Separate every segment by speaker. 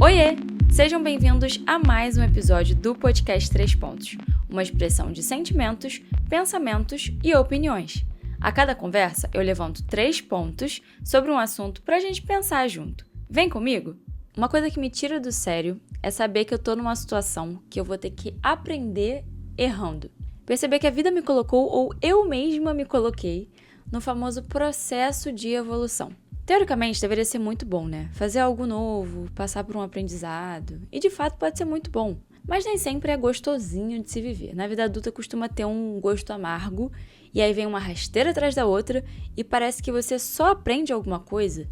Speaker 1: Oiê! Sejam bem-vindos a mais um episódio do podcast 3 Pontos, uma expressão de sentimentos, pensamentos e opiniões. A cada conversa, eu levanto 3 pontos sobre um assunto pra gente pensar junto. Vem comigo? Uma coisa que me tira do sério é saber que eu tô numa situação que eu vou ter que aprender errando. Perceber que a vida me colocou, ou eu mesma me coloquei, no famoso processo de evolução. Teoricamente, deveria ser muito bom, né? Fazer algo novo, passar por um aprendizado. E, de fato, pode ser muito bom. Mas nem sempre é gostosinho de se viver. Na vida adulta costuma ter um gosto amargo, e aí vem uma rasteira atrás da outra, e parece que você só aprende alguma coisa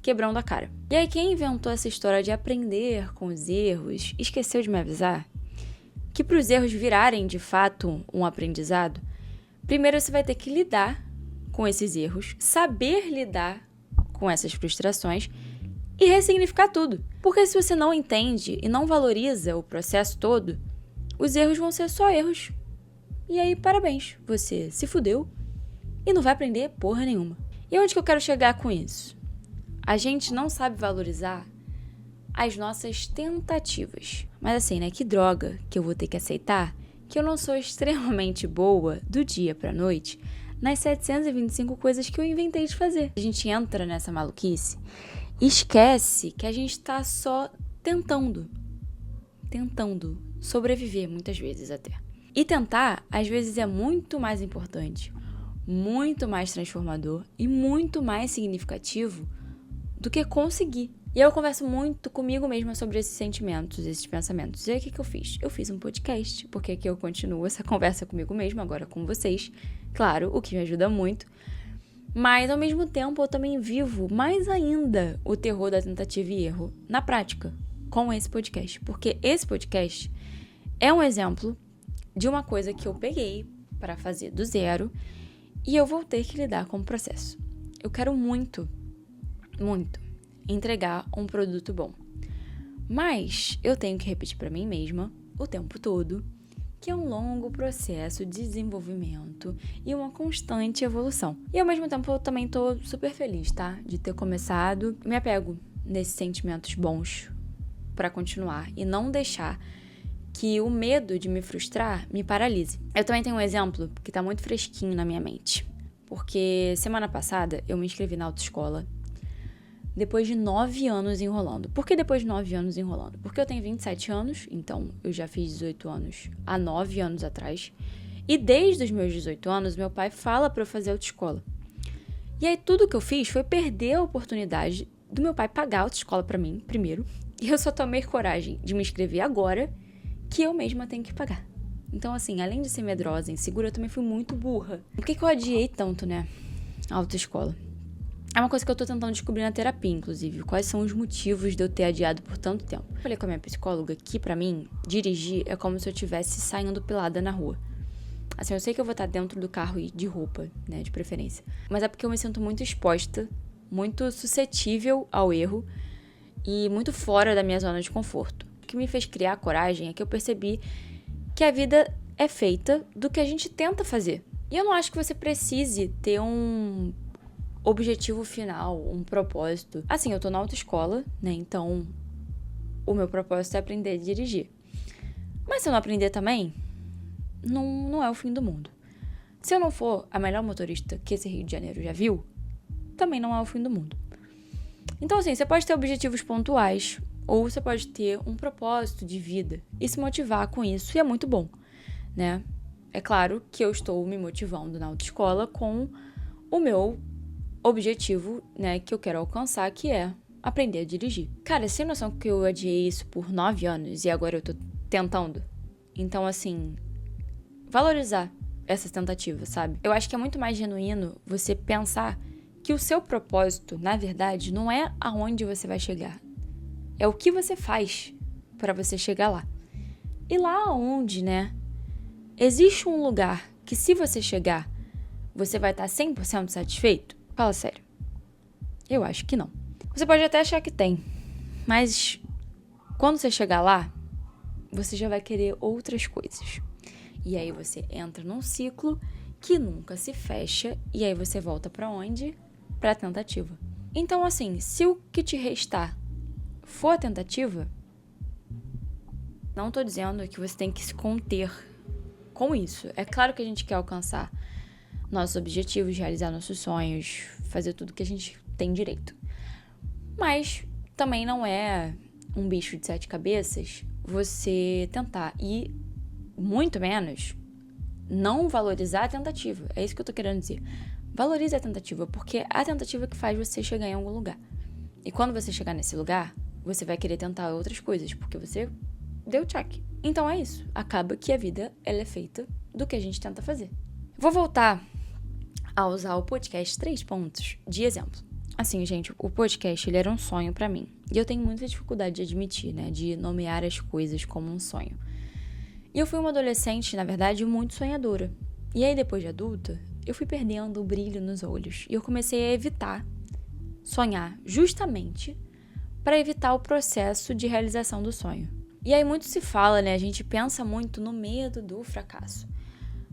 Speaker 1: quebrando a cara. E aí quem inventou essa história de aprender com os erros, esqueceu de me avisar que para os erros virarem, de fato, um aprendizado, primeiro você vai ter que lidar com esses erros, saber lidar com essas frustrações e ressignificar tudo. Porque se você não entende e não valoriza o processo todo, os erros vão ser só erros. E aí, parabéns, você se fudeu e não vai aprender porra nenhuma. E onde que eu quero chegar com isso? A gente não sabe valorizar as nossas tentativas. Mas assim, né, que droga que eu vou ter que aceitar que eu não sou extremamente boa do dia pra noite nas 725 coisas que eu inventei de fazer. A gente entra nessa maluquice e esquece que a gente tá só tentando sobreviver muitas vezes até. E tentar, às vezes, é muito mais importante, muito mais transformador e muito mais significativo do que conseguir. E eu converso muito comigo mesma sobre esses sentimentos, esses pensamentos. E aí, o que eu fiz? Eu fiz um podcast, porque aqui eu continuo essa conversa comigo mesma, agora com vocês. Claro, o que me ajuda muito. Mas, ao mesmo tempo, eu também vivo mais ainda o terror da tentativa e erro na prática, com esse podcast. Porque esse podcast é um exemplo de uma coisa que eu peguei para fazer do zero e eu vou ter que lidar com o processo. Eu quero muito entregar um produto bom. Mas eu tenho que repetir para mim mesma o tempo todo que é um longo processo de desenvolvimento e uma constante evolução. E ao mesmo tempo eu também tô super feliz, tá? De ter começado. Me apego nesses sentimentos bons para continuar e não deixar que o medo de me frustrar me paralise. Eu também tenho um exemplo que tá muito fresquinho na minha mente. Porque semana passada eu me inscrevi na autoescola depois de 9 anos enrolando. Por que depois de 9 anos enrolando? Porque eu tenho 27 anos, então eu já fiz 18 anos há 9 anos atrás. E desde os meus 18 anos, meu pai fala pra eu fazer autoescola. E aí tudo que eu fiz foi perder a oportunidade do meu pai pagar a autoescola pra mim, primeiro. E eu só tomei coragem de me inscrever agora, que eu mesma tenho que pagar. Então, assim, além de ser medrosa, insegura, eu também fui muito burra. Por que eu adiei tanto, né, a autoescola? É uma coisa que eu tô tentando descobrir na terapia, inclusive. Quais são os motivos de eu ter adiado por tanto tempo. Eu falei com a minha psicóloga que, pra mim, dirigir é como se eu estivesse saindo pelada na rua. Assim, eu sei que eu vou estar dentro do carro e de roupa, né, de preferência. Mas é porque eu me sinto muito exposta, muito suscetível ao erro e muito fora da minha zona de conforto. O que me fez criar coragem é que eu percebi que a vida é feita do que a gente tenta fazer. E eu não acho que você precise ter um objetivo final, um propósito. Assim, eu tô na autoescola, né? Então, o meu propósito é aprender a dirigir. Mas se eu não aprender também, não é o fim do mundo. Se eu não for a melhor motorista que esse Rio de Janeiro já viu, também não é o fim do mundo. Então, assim, você pode ter objetivos pontuais, ou você pode ter um propósito de vida e se motivar com isso, e é muito bom, né? É claro que eu estou me motivando na autoescola com o meu objetivo, né, que eu quero alcançar, que é aprender a dirigir. Cara, sem noção que eu adiei isso por 9 anos e agora eu tô tentando. Então, assim, valorizar essa tentativa, sabe? Eu acho que é muito mais genuíno você pensar que o seu propósito, na verdade, não é aonde você vai chegar. É o que você faz para você chegar lá. E lá onde, né, existe um lugar que se você chegar, você vai estar 100% satisfeito? Fala sério. Eu acho que não. Você pode até achar que tem, mas quando você chegar lá, você já vai querer outras coisas. E aí você entra num ciclo que nunca se fecha e aí você volta pra onde? Pra tentativa. Então, assim, se o que te restar for a tentativa, não tô dizendo que você tem que se conter com isso. É claro que a gente quer alcançar nossos objetivos, realizar nossos sonhos, fazer tudo que a gente tem direito. Mas também não é um bicho de 7 cabeças você tentar, e muito menos não valorizar a tentativa. É isso que eu tô querendo dizer. Valorize a tentativa, porque a tentativa é que faz você chegar em algum lugar. E quando você chegar nesse lugar, você vai querer tentar outras coisas, porque você deu check. Então é isso. Acaba que a vida, ela é feita do que a gente tenta fazer. Vou voltar a usar o podcast 3 pontos de exemplo. Assim, gente, o podcast, ele era um sonho pra mim. E eu tenho muita dificuldade de admitir, né? De nomear as coisas como um sonho. E eu fui uma adolescente, na verdade, muito sonhadora. E aí, depois de adulta, eu fui perdendo o brilho nos olhos. E eu comecei a evitar sonhar, justamente para evitar o processo de realização do sonho. E aí muito se fala, né? A gente pensa muito no medo do fracasso.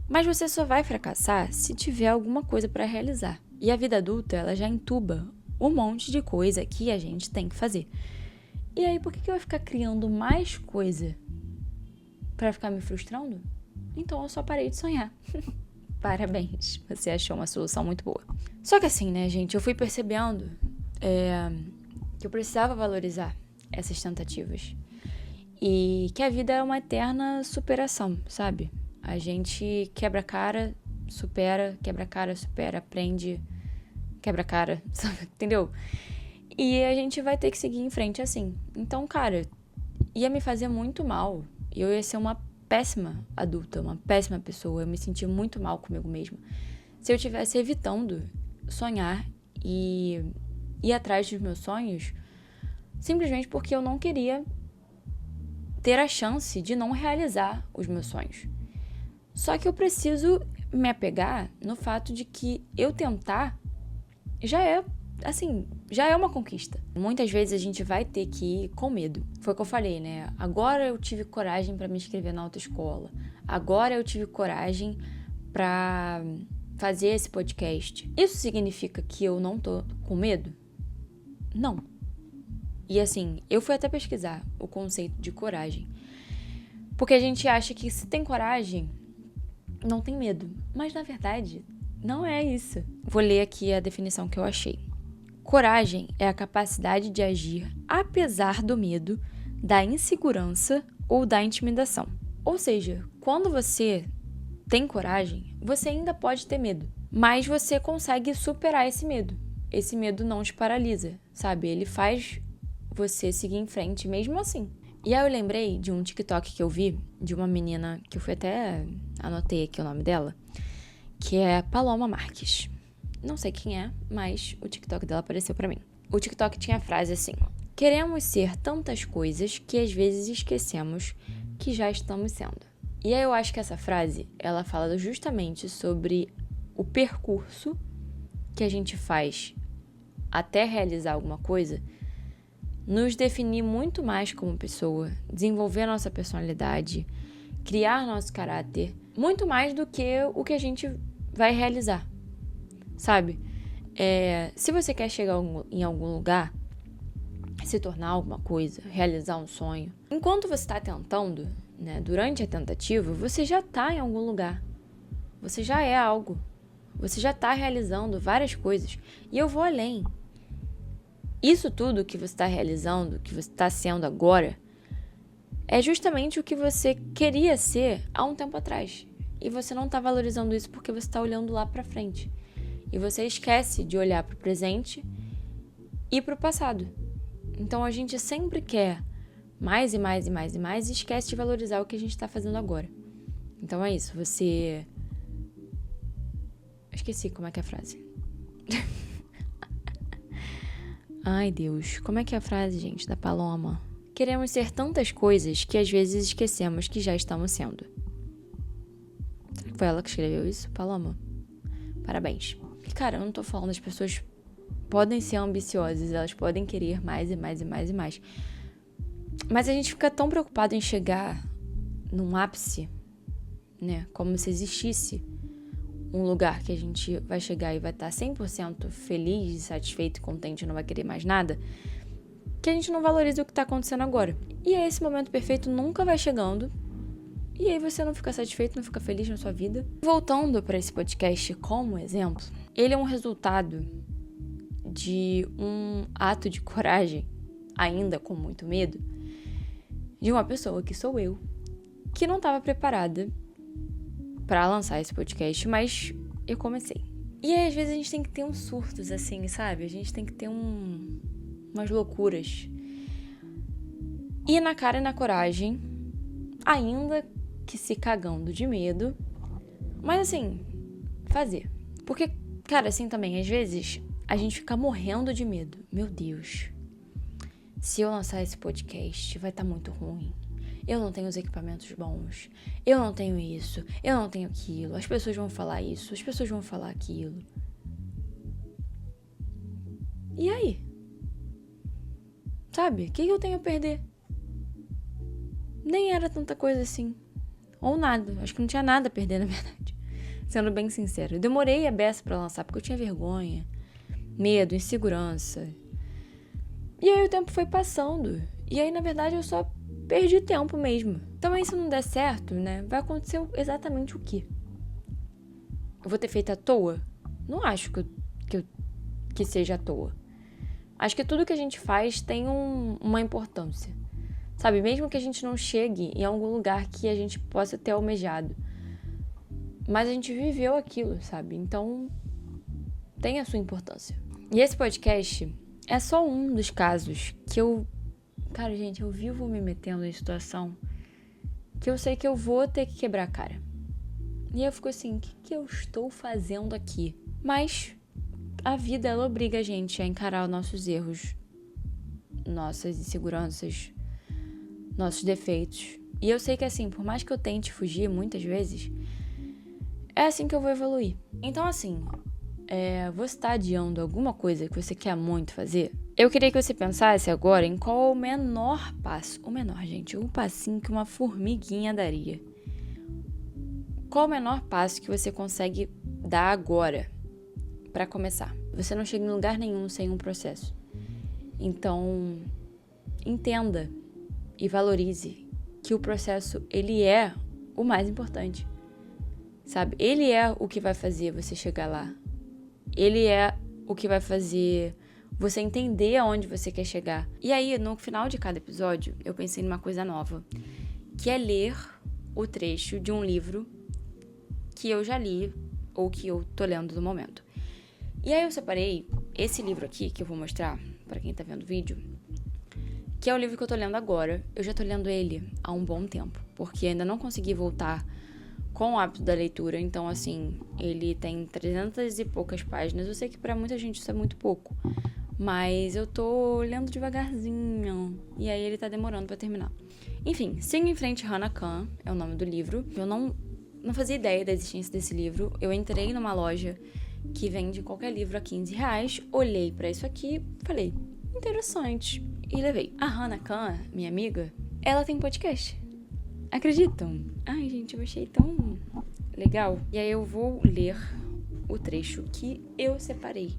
Speaker 1: Mas você só vai fracassar se tiver alguma coisa para realizar. E a vida adulta, ela já entuba um monte de coisa que a gente tem que fazer. E aí, por que eu vou ficar criando mais coisa para ficar me frustrando? Então eu só parei de sonhar. Parabéns, você achou uma solução muito boa. Só que assim, né, gente, eu fui percebendo que eu precisava valorizar essas tentativas. E que a vida é uma eterna superação, sabe? A gente quebra a cara, supera, quebra a cara, supera, aprende, quebra a cara, sabe? Entendeu? E a gente vai ter que seguir em frente assim. Então, cara, ia me fazer muito mal. E eu ia ser uma péssima adulta, uma péssima pessoa. Eu me sentia muito mal comigo mesma se eu estivesse evitando sonhar e ir atrás dos meus sonhos simplesmente porque eu não queria ter a chance de não realizar os meus sonhos. Só que eu preciso me apegar no fato de que eu tentar já é uma conquista. Muitas vezes a gente vai ter que ir com medo. Foi o que eu falei, né? Agora eu tive coragem para me inscrever na autoescola. Agora eu tive coragem para fazer esse podcast. Isso significa que eu não tô com medo? Não. E assim, eu fui até pesquisar o conceito de coragem. Porque a gente acha que se tem coragem, não tem medo. Mas na verdade, não é isso. Vou ler aqui a definição que eu achei. Coragem é a capacidade de agir apesar do medo, da insegurança ou da intimidação. Ou seja, quando você tem coragem, você ainda pode ter medo, mas você consegue superar esse medo. Esse medo não te paralisa, sabe? Ele faz você seguir em frente mesmo assim. E aí eu lembrei de um TikTok que eu vi de uma menina, que eu fui até anotei aqui o nome dela, que é Paloma Marques. Não sei quem é, mas o TikTok dela apareceu pra mim. O TikTok tinha a frase assim: queremos ser tantas coisas que às vezes esquecemos que já estamos sendo. E aí eu acho que essa frase, ela fala justamente sobre o percurso que a gente faz até realizar alguma coisa, nos definir muito mais como pessoa, desenvolver nossa personalidade, criar nosso caráter, muito mais do que o que a gente vai realizar. Sabe? Se você quer chegar em algum lugar, se tornar alguma coisa, realizar um sonho, enquanto você está tentando, né, durante a tentativa, você já está em algum lugar. Você já é algo. Você já está realizando várias coisas. E eu vou além. Isso tudo que você está realizando, que você está sendo agora, é justamente o que você queria ser há um tempo atrás. E você não está valorizando isso porque você está olhando lá para frente. E você esquece de olhar para o presente e para o passado. Então a gente sempre quer mais e mais e mais e mais e esquece de valorizar o que a gente está fazendo agora. Então é isso, você... Esqueci como é que é a frase. Ai, Deus, como é que é a frase, gente, da Paloma? Queremos ser tantas coisas que às vezes esquecemos que já estamos sendo. Será que foi ela que escreveu isso, Paloma? Parabéns. E, cara, eu não tô falando, as pessoas podem ser ambiciosas, elas podem querer mais e mais e mais e mais. Mas a gente fica tão preocupado em chegar num ápice, né? Como se existisse um lugar que a gente vai chegar e vai estar 100% feliz, satisfeito, contente, não vai querer mais nada, que a gente não valoriza o que tá acontecendo agora. E aí esse momento perfeito nunca vai chegando. E aí você não fica satisfeito, não fica feliz na sua vida. Voltando para esse podcast como exemplo, ele é um resultado de um ato de coragem, ainda com muito medo, de uma pessoa que sou eu, que não estava preparada para lançar esse podcast, mas eu comecei. E aí, às vezes, a gente tem que ter uns surtos, assim, sabe? A gente tem que ter umas loucuras. Ir na cara e na coragem, ainda que se cagando de medo, mas, assim, fazer. Porque, cara, assim também, às vezes, a gente fica morrendo de medo. Meu Deus, se eu lançar esse podcast, vai estar muito ruim. Eu não tenho os equipamentos bons, eu não tenho isso, eu não tenho aquilo, as pessoas vão falar isso, as pessoas vão falar aquilo. E aí? Sabe, o que eu tenho a perder? Nem era tanta coisa assim. Ou nada, acho que não tinha nada a perder, na verdade. Sendo bem sincero, eu demorei a beça pra lançar porque eu tinha vergonha, medo, insegurança. E aí o tempo foi passando, e aí na verdade eu só perdi tempo mesmo. Então aí se não der certo, né, vai acontecer exatamente o quê? Eu vou ter feito à toa? Não acho que seja à toa. Acho que tudo que a gente faz tem uma importância. Sabe, mesmo que a gente não chegue em algum lugar que a gente possa ter almejado. Mas a gente viveu aquilo, sabe? Então tem a sua importância. E esse podcast é só um dos casos que Cara, gente, eu vivo me metendo em situação que eu sei que eu vou ter que quebrar a cara. E eu fico assim, o que eu estou fazendo aqui? Mas a vida, ela obriga a gente a encarar os nossos erros, nossas inseguranças, nossos defeitos. E eu sei que assim, por mais que eu tente fugir muitas vezes, é assim que eu vou evoluir. Então assim, você está adiando alguma coisa que você quer muito fazer? Eu queria que você pensasse agora em qual o menor passo. O menor, gente, um passinho que uma formiguinha daria. Qual o menor passo que você consegue dar agora para começar? Você não chega em lugar nenhum sem um processo. Então, entenda e valorize que o processo, ele é o mais importante. Sabe? Ele é o que vai fazer você chegar lá. Ele é o que vai fazer você entender aonde você quer chegar. E aí, no final de cada episódio, eu pensei numa coisa nova, que é ler o trecho de um livro que eu já li ou que eu tô lendo no momento. E aí eu separei esse livro aqui, que eu vou mostrar pra quem tá vendo o vídeo, que é o livro que eu tô lendo agora. Eu já tô lendo ele há um bom tempo, porque ainda não consegui voltar com o hábito da leitura. Então, assim, ele tem 300 e poucas páginas. Eu sei que pra muita gente isso é muito pouco, mas eu tô lendo devagarzinho, e aí ele tá demorando pra terminar. Enfim, Siga em Frente, Hannah Kahn é o nome do livro. Eu não fazia ideia da existência desse livro. Eu entrei numa loja que vende qualquer livro a R$15, olhei pra isso aqui, falei, interessante, e levei. A Hannah Kahn, minha amiga, ela tem podcast. Acreditam? Ai, gente, eu achei tão legal. E aí eu vou ler o trecho que eu separei.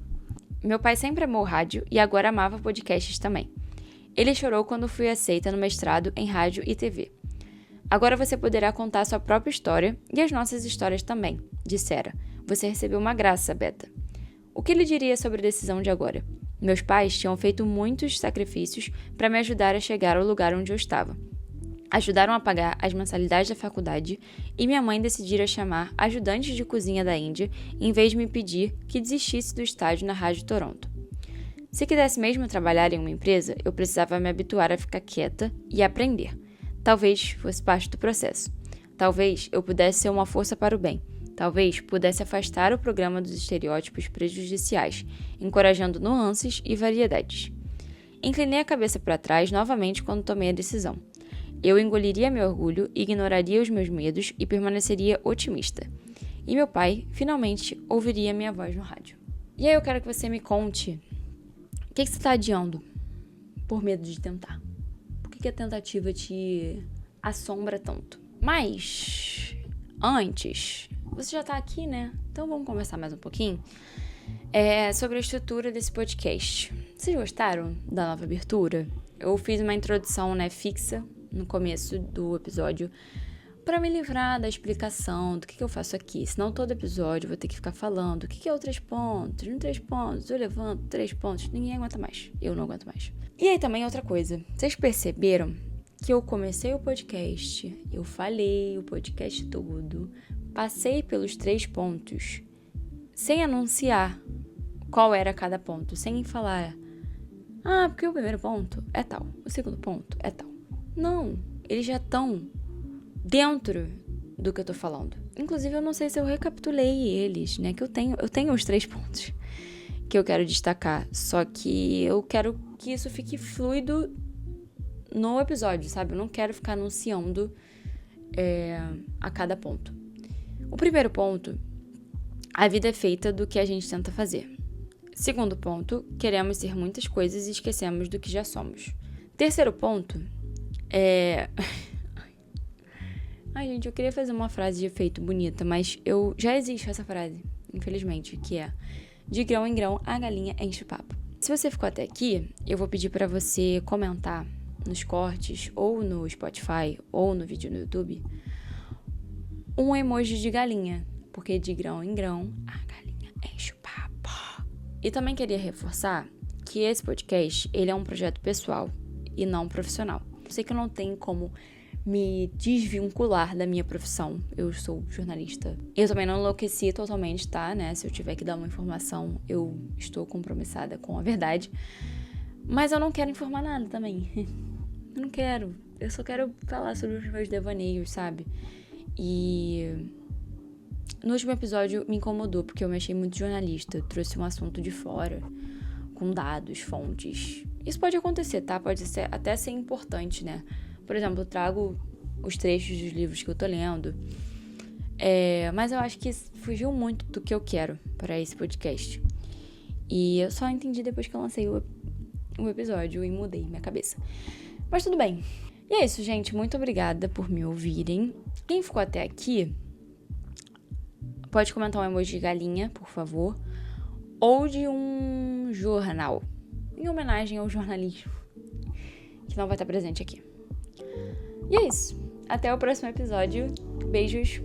Speaker 1: Meu pai sempre amou rádio e agora amava podcasts também. Ele chorou quando fui aceita no mestrado em rádio e TV. Agora você poderá contar sua própria história e as nossas histórias também, dissera. Você recebeu uma graça, Beta. O que ele diria sobre a decisão de agora? Meus pais tinham feito muitos sacrifícios para me ajudar a chegar ao lugar onde eu estava. Ajudaram a pagar as mensalidades da faculdade e minha mãe decidira chamar ajudantes de cozinha da Índia em vez de me pedir que desistisse do estágio na Rádio Toronto. Se quisesse mesmo trabalhar em uma empresa, eu precisava me habituar a ficar quieta e aprender. Talvez fosse parte do processo. Talvez eu pudesse ser uma força para o bem. Talvez pudesse afastar o programa dos estereótipos prejudiciais, encorajando nuances e variedades. Inclinei a cabeça para trás novamente quando tomei a decisão. Eu engoliria meu orgulho, ignoraria os meus medos e permaneceria otimista. E meu pai, finalmente, ouviria minha voz no rádio. E aí eu quero que você me conte o que você está adiando por medo de tentar. Por que a tentativa te assombra tanto? Mas, antes, você já está aqui, né? Então vamos conversar mais um pouquinho sobre a estrutura desse podcast. Vocês gostaram da nova abertura? Eu fiz uma introdução, né, fixa no começo do episódio para me livrar da explicação do que eu faço aqui. Senão todo episódio eu vou ter que ficar falando o que é o 3 pontos, no 3 pontos, eu levanto 3 pontos. Ninguém aguenta mais. Eu não aguento mais. E aí também outra coisa. Vocês perceberam que eu comecei o podcast, eu falei o podcast todo, passei pelos 3 pontos sem anunciar qual era cada ponto, sem falar, porque o primeiro ponto é tal, o segundo ponto é tal. Não, eles já estão dentro do que eu tô falando. Inclusive, eu não sei se eu recapitulei eles, né, que eu tenho os 3 pontos que eu quero destacar, só que eu quero que isso fique fluido no episódio, sabe? Eu não quero ficar anunciando a cada ponto. O primeiro ponto, a vida é feita do que a gente tenta fazer. Segundo ponto, queremos ser muitas coisas e esquecemos do que já somos. Terceiro ponto Ai, gente, eu queria fazer uma frase de efeito bonita, mas já existe essa frase, infelizmente, que é: de grão em grão, a galinha enche o papo. Se você ficou até aqui, eu vou pedir pra você comentar nos cortes, ou no Spotify, ou no vídeo no YouTube, um emoji de galinha, porque de grão em grão, a galinha enche o papo. E também queria reforçar que esse podcast, ele é um projeto pessoal e não profissional. Eu sei que eu não tenho como me desvincular da minha profissão. Eu sou jornalista. Eu também não enlouqueci totalmente, tá, né? Se eu tiver que dar uma informação, eu estou compromissada com a verdade. Mas eu não quero informar nada também. Eu não quero. Eu só quero falar sobre os meus devaneios, sabe? E no último episódio me incomodou, porque eu me achei muito jornalista. Eu trouxe um assunto de fora, com dados, fontes. Isso pode acontecer, tá? Pode até ser importante, né? Por exemplo, eu trago os trechos dos livros que eu tô lendo. Mas eu acho que fugiu muito do que eu quero para esse podcast. E eu só entendi depois que eu lancei o episódio e mudei minha cabeça. Mas tudo bem. E é isso, gente. Muito obrigada por me ouvirem. Quem ficou até aqui, pode comentar um emoji de galinha, por favor. Ou de um jornal, em homenagem ao jornalismo, que não vai estar presente aqui. E é isso. Até o próximo episódio. Beijos.